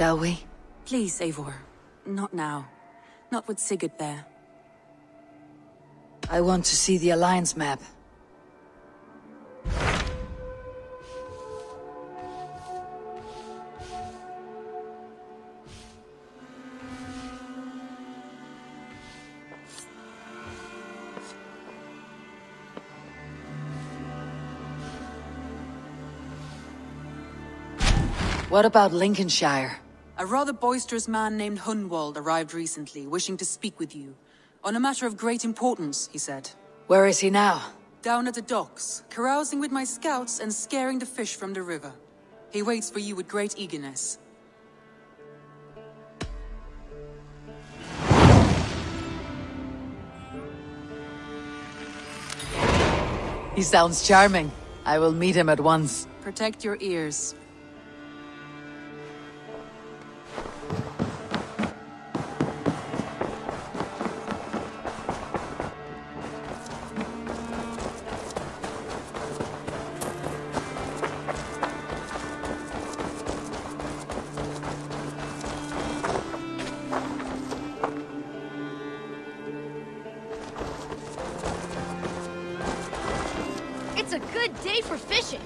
shall we? Please, Eivor. Not now. Not with Sigurd there. I want to see the Alliance map. What about Lincolnshire? A rather boisterous man named Hunwald arrived recently, wishing to speak with you. On a matter of great importance, he said. Where is he now? Down at the docks, carousing with my scouts and scaring the fish from the river. He waits for you with great eagerness. He sounds charming. I will meet him at once. Protect your ears. It's a good day for fishing.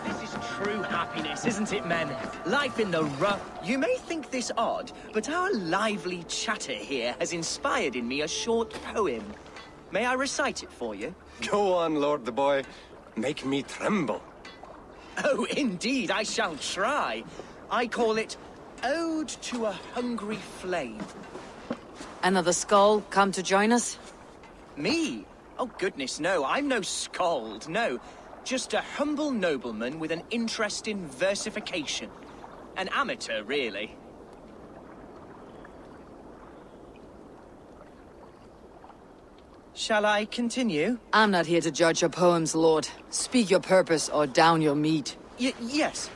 This is true happiness, isn't it, men? Life in the rough. You may think this odd, but our lively chatter here has inspired in me a short poem. May I recite it for you? Go on, Lord the Boy. Make me tremble. Oh, indeed, I shall try. I call it Ode to a Hungry Flame. Another skull come to join us? Me? Oh, goodness, no. I'm no skald, no. Just a humble nobleman with an interest in versification. An amateur, really. Shall I continue? I'm not here to judge your poems, Lord. Speak your purpose or down your meat. Yes.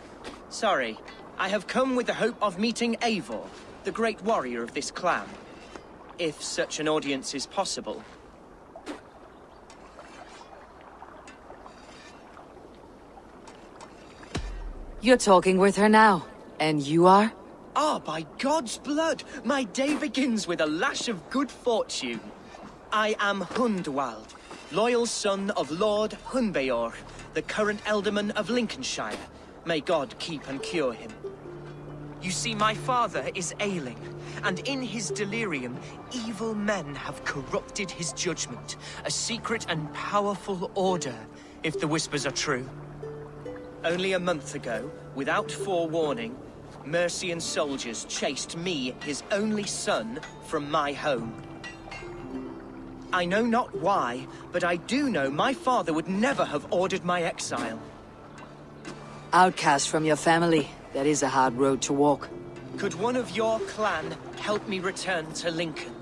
Sorry. I have come with the hope of meeting Eivor, the great warrior of this clan. If such an audience is possible. You're talking with her now. And you are? Ah, by God's blood, my day begins with a lash of good fortune. I am Hundwald, loyal son of Lord Hunbeor, the current Elderman of Lincolnshire. May God keep and cure him. You see, my father is ailing, and in his delirium, evil men have corrupted his judgment. A secret and powerful order, if the whispers are true. Only a month ago, without forewarning, Mercian soldiers chased me, his only son, from my home. I know not why, but I do know my father would never have ordered my exile. Outcast from your family. That is a hard road to walk. Could one of your clan help me return to Lincoln?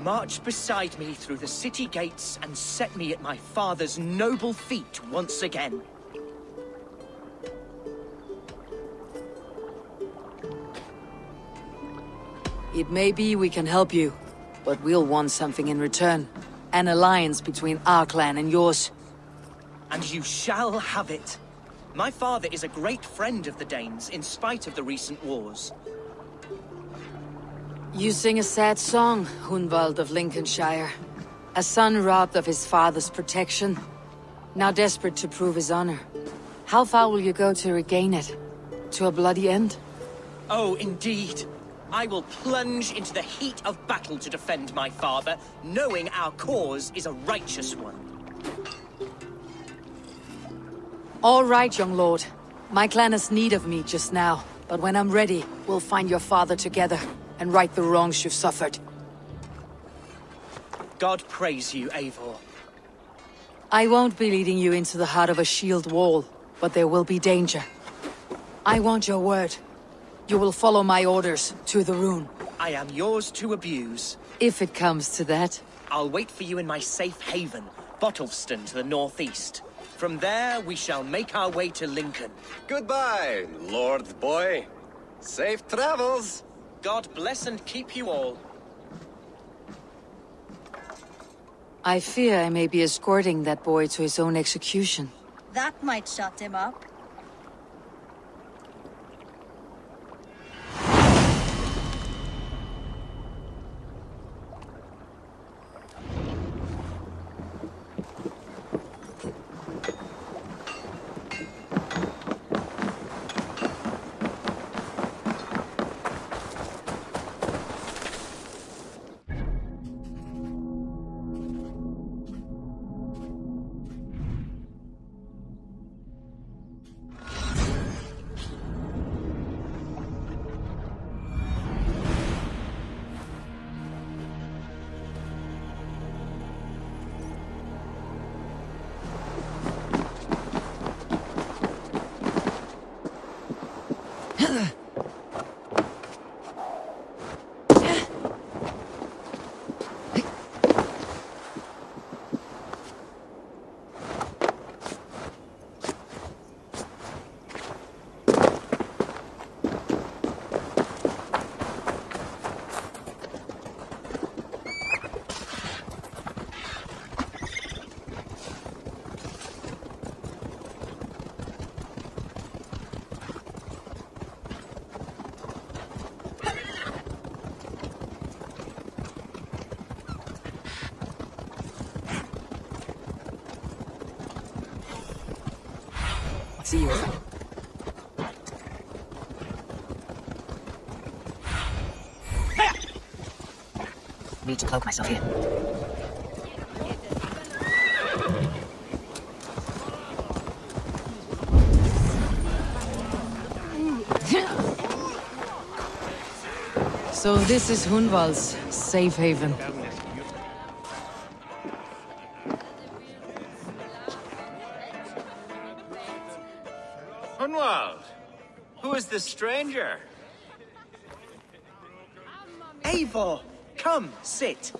March beside me through the city gates and set me at my father's noble feet once again. It may be we can help you, but we'll want something in return. An alliance between our clan and yours. And you shall have it. My father is a great friend of the Danes, in spite of the recent wars. You sing a sad song, Hunwald of Lincolnshire. A son robbed of his father's protection. Now desperate to prove his honor. How far will you go to regain it? To a bloody end? Oh, indeed. I will plunge into the heat of battle to defend my father, knowing our cause is a righteous one. All right, young lord. My clan has need of me just now, but when I'm ready, we'll find your father together and right the wrongs you've suffered. God praise you, Eivor. I won't be leading you into the heart of a shield wall, but there will be danger. I want your word. You will follow my orders to the rune. I am yours to abuse. If it comes to that. I'll wait for you in my safe haven, Bottleston to the northeast. From there, we shall make our way to Lincoln. Goodbye, Lord Boy. Safe travels. God bless and keep you all. I fear I may be escorting that boy to his own execution. That might shut him up. see you. Need to cloak myself here. So this is Hunwald's safe haven. Hunwald, who is this stranger? Eivor, come, sit.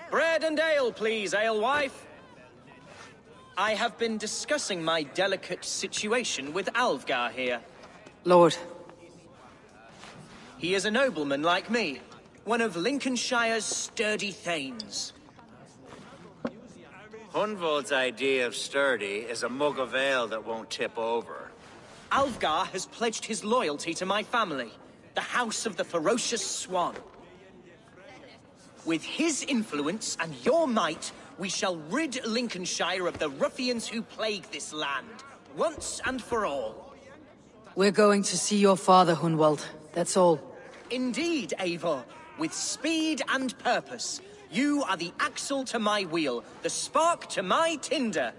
Bread and ale, please, alewife. I have been discussing my delicate situation with Alvgar here. Lord. He is a nobleman like me, one of Lincolnshire's sturdy thanes. Hunwald's idea of sturdy is a mug of ale that won't tip over. Alvgar has pledged his loyalty to my family, the House of the Ferocious Swan. With his influence and your might, we shall rid Lincolnshire of the ruffians who plague this land, once and for all. We're going to see your father, Hunwald. That's all. Indeed, Eivor. With speed and purpose. You are the axle to my wheel, the spark to my tinder.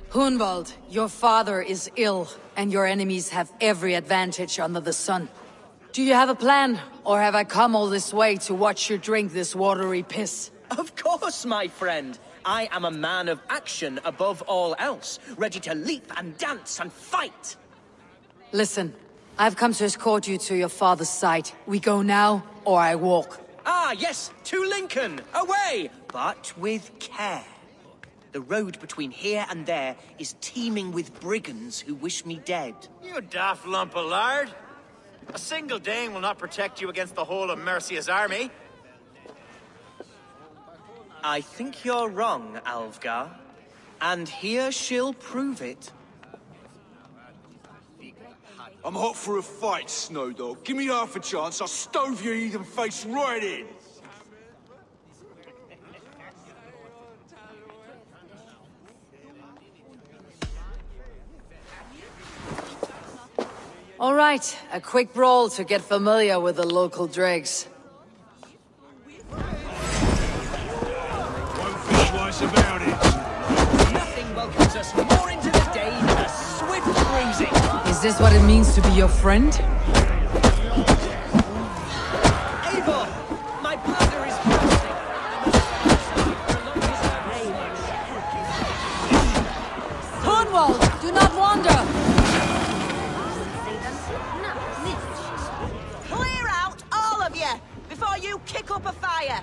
Hunwald, your father is ill, and your enemies have every advantage under the sun. Do you have a plan, or have I come all this way to watch you drink this watery piss? Of course, my friend. I am a man of action above all else, ready to leap and dance and fight. Listen, I've come to escort you to your father's side. We go now, or I walk. Ah, yes, to Lincoln! Away! But with care. The road between here and there is teeming with brigands who wish me dead. You daft lump of lard! A single Dane will not protect you against the whole of Mercia's army. I think you're wrong, Alvgar. And here she'll prove it. I'm hot for a fight, Snowdog. Give me half a chance, I'll stove your heathen face right in. All right, a quick brawl to get familiar with the local dregs. Won't think twice about it. Nothing welcomes us more into the day than a swift cruising. Is this what it means to be your friend? Eivor, my bladder is bursting. Hunwald, do not wander! Clear out, all of you, before you kick up a fire.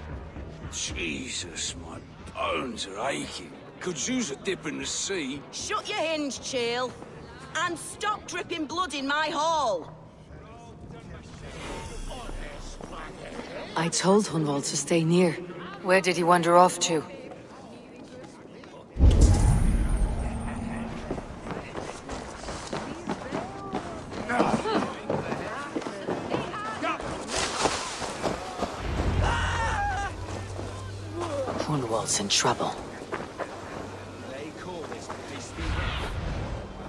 Jesus, my bones are aching. Could use a dip in the sea. Shut your hinge, Chill, and stop dripping blood in my hall. I told Hunwald to stay near. Where did he wander off to? Hunwald's in trouble.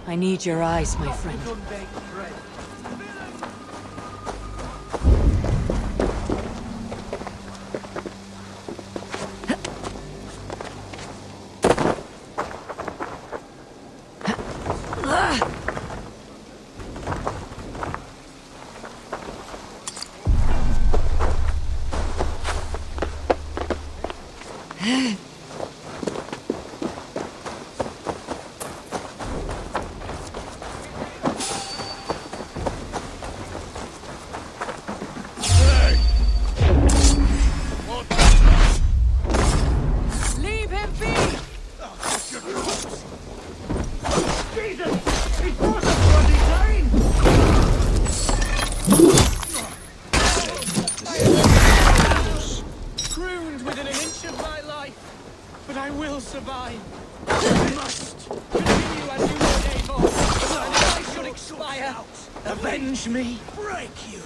I need your eyes, my friend. Survive. I must continue as you would, Eivor. And I shall not expire. Avenge me. Break you!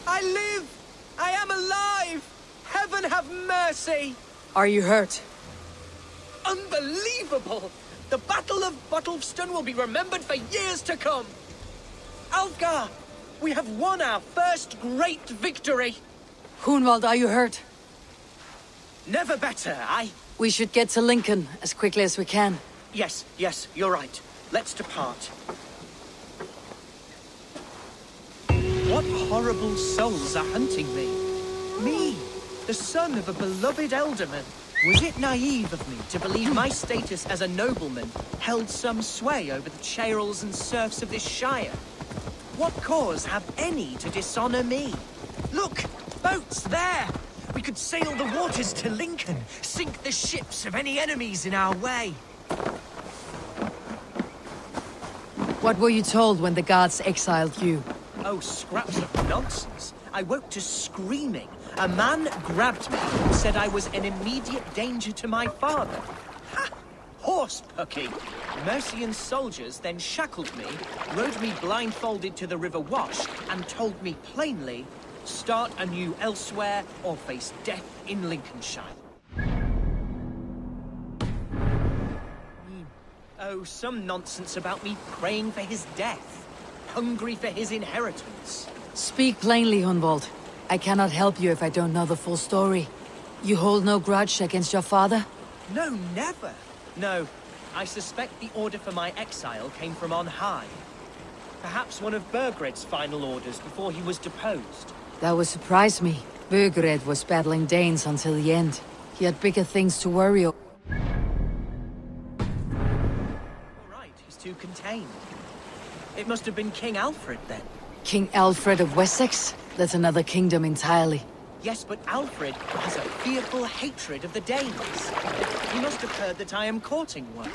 I live! I am alive! Heaven have mercy! Are you hurt? Unbelievable! The Battle of Bottleston will be remembered for years to come! Alfgar! We have won our first great victory! Hunwald, are you hurt? Never better, We should get to Lincoln as quickly as we can. Yes, you're right. Let's depart. What horrible souls are hunting me? Me, the son of a beloved elderman. Was it naive of me to believe my status as a nobleman held some sway over the churls and serfs of this shire? What cause have any to dishonor me? Look! Boats there! We could sail the waters to Lincoln, sink the ships of any enemies in our way. What were you told when the guards exiled you? Oh, scraps of nonsense. I woke to screaming. A man grabbed me, said I was an immediate danger to my father. Ha! Horse-pucky. Mercian soldiers then shackled me, rode me blindfolded to the River Wash, and told me plainly, start anew elsewhere or face death in Lincolnshire. Oh, some nonsense about me praying for his death, hungry for his inheritance. Speak plainly, Hunwald. I cannot help you if I don't know the full story. You hold no grudge against your father? No, never. No, I suspect the order for my exile came from on high. Perhaps one of Burgred's final orders before he was deposed. That would surprise me. Burgred was battling Danes until the end. He had bigger things to worry about. All right, he's too contained. It must have been King Alfred then. King Alfred of Wessex? That's another kingdom entirely. Yes, but Alfred has a fearful hatred of the Danes. He must have heard that I am courting one.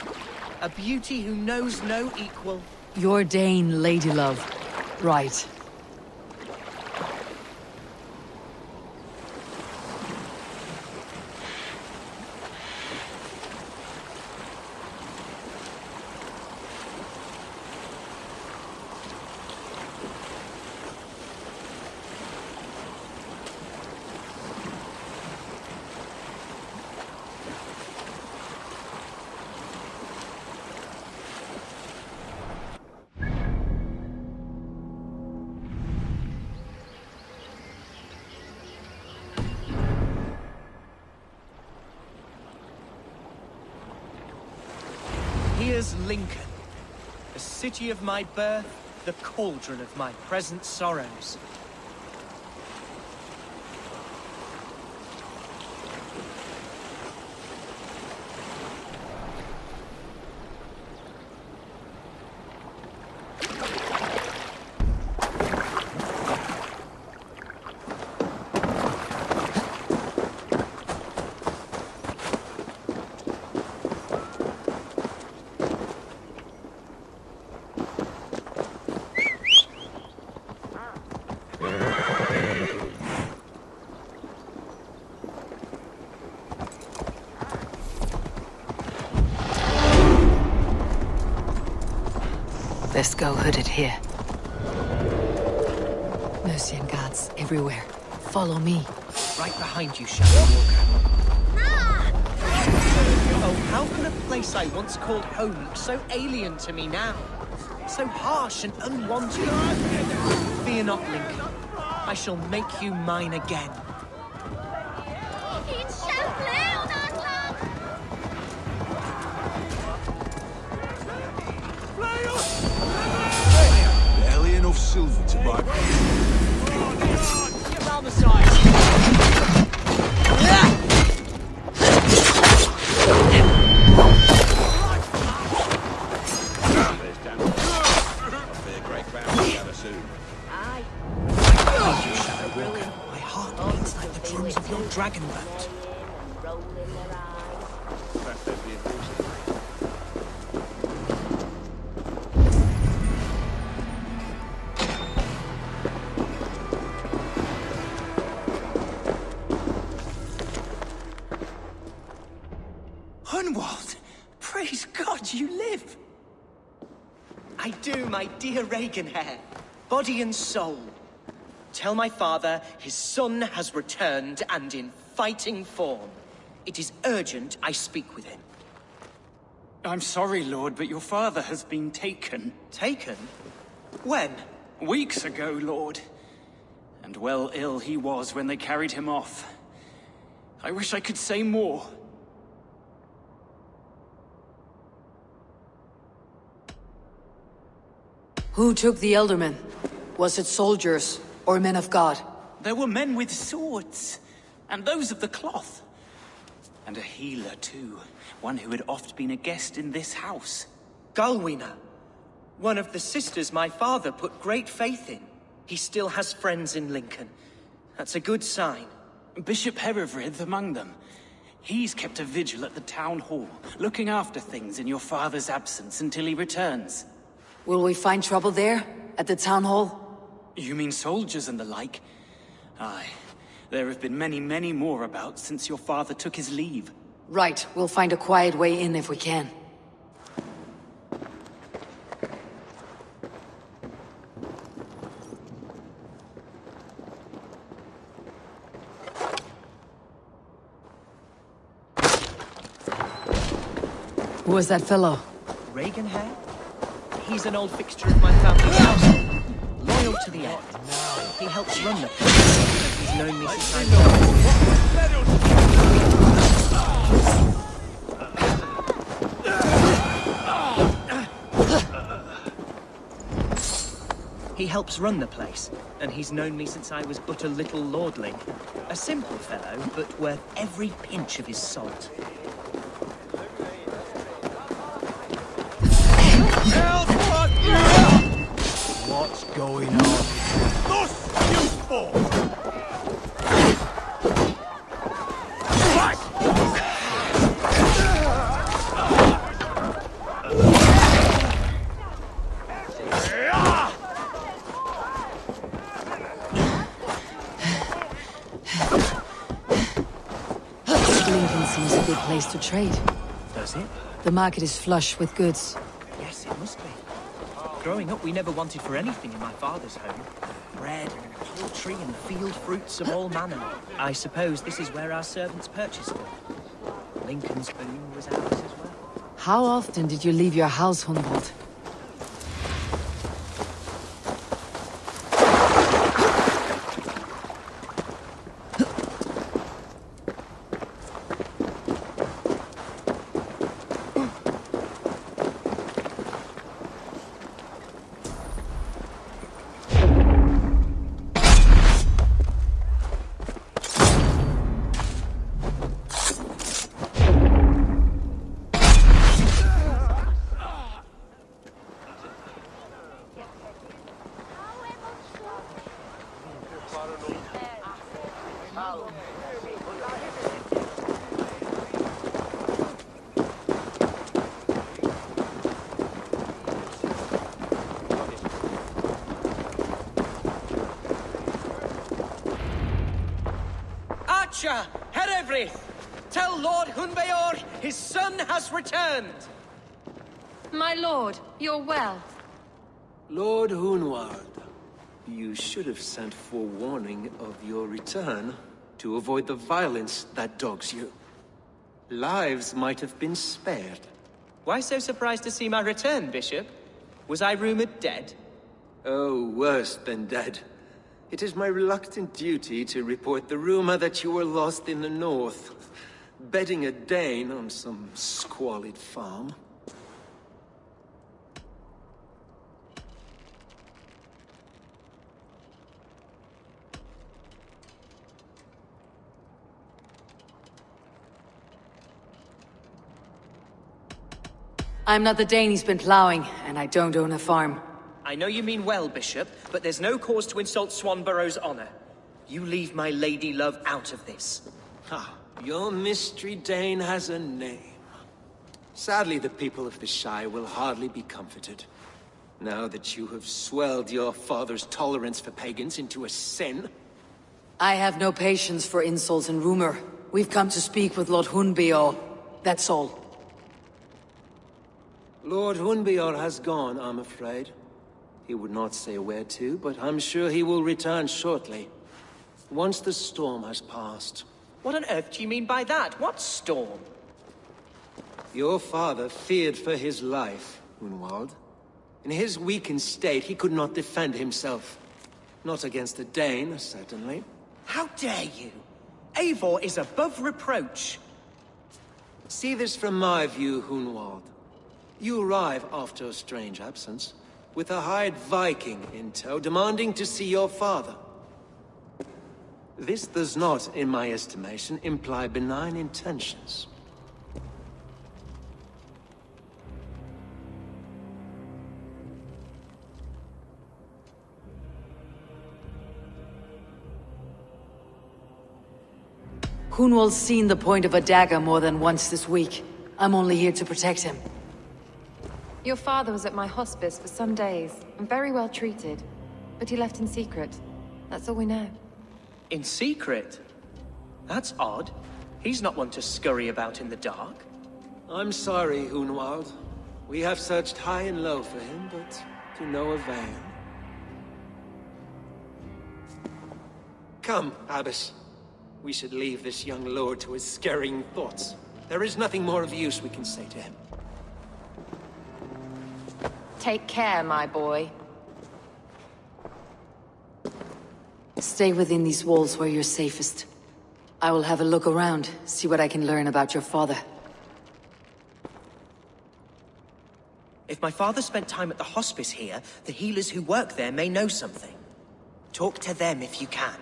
A beauty who knows no equal. Your Dane, ladylove. Right. Here's Lincoln, the city of my birth, the cauldron of my present sorrows. Let's go hooded here. Mercian guards everywhere. Follow me. Right behind you, Shadow Walker. Oh, how can a place I once called home look so alien to me now? So harsh and unwanted. Fear not, Lincoln. I shall make you mine again. Barely enough silver to buy. Get round the side. My heart beats Praise God you live! I do, my dear Regenhair. Body and soul. Tell my father his son has returned and in fighting form. It is urgent I speak with him. I'm sorry, Lord, but your father has been taken. Taken? When? Weeks ago, Lord. And well ill he was when they carried him off. I wish I could say more. Who took the Elderman? Was it soldiers or men of God? There were men with swords, and those of the cloth. And a healer, too. One who had oft been a guest in this house. Galwina. One of the sisters my father put great faith in. He still has friends in Lincoln. That's a good sign. Bishop Herefrith among them. He's kept a vigil at the town hall, looking after things in your father's absence until he returns. Will we find trouble there? At the town hall? You mean soldiers and the like? Aye. There have been many, many more about since your father took his leave. Right. We'll find a quiet way in if we can. Who was that fellow? Regenhair? He's an old fixture of my family's house. Loyal to the end. He helps run the place. He's known me since I He helps run the place, and he's known me since I was but a little lordling. A simple fellow, but worth every pinch of his salt. What's going on? Thus useful! Lincoln seems a good place to trade. Does it? The market is flush with goods. Yes, it must be. Growing up, we never wanted for anything in my father's home. Bread and poultry and field fruits of all manner. I suppose this is where our servants purchased them. Lincoln's boon was ours as well. How often did you leave your house, Hunwald? Herefrith! Tell Lord Hunbeor his son has returned! My lord, you're well. Lord Hunwald, you should have sent forewarning of your return to avoid the violence that dogs you. Lives might have been spared. Why so surprised to see my return, Bishop? Was I rumored dead? Oh, worse than dead. It is my reluctant duty to report the rumor that you were lost in the north, bedding a Dane on some squalid farm. I'm not the Dane he's been plowing, and I don't own a farm. I know you mean well, Bishop, but there's no cause to insult Swanborough's honor. You leave my lady love out of this. Ah, your mystery Dane has a name. Sadly, the people of the Shire will hardly be comforted. Now that you have swelled your father's tolerance for pagans into a sin. I have no patience for insults and rumor. We've come to speak with Lord Hunbeor. That's all. Lord Hunbeor has gone, I'm afraid. He would not say where to, but I'm sure he will return shortly. Once the storm has passed. What on earth do you mean by that? What storm? Your father feared for his life, Hunwald. In his weakened state, he could not defend himself. Not against a Dane, certainly. How dare you? Eivor is above reproach. See this from my view, Hunwald. You arrive after a strange absence, with a hired Viking in tow, demanding to see your father. This does not, in my estimation, imply benign intentions. Hunwald's seen the point of a dagger more than once this week. I'm only here to protect him. Your father was at my hospice for some days, and very well treated. But he left in secret. That's all we know. In secret? That's odd. He's not one to scurry about in the dark. I'm sorry, Hunwald. We have searched high and low for him, but to no avail. Come, Abbess. We should leave this young lord to his scurrying thoughts. There is nothing more of use we can say to him. Take care, my boy. Stay within these walls where you're safest. I will have a look around, see what I can learn about your father. If my father spent time at the hospice here, the healers who work there may know something. Talk to them if you can.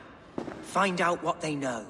Find out what they know.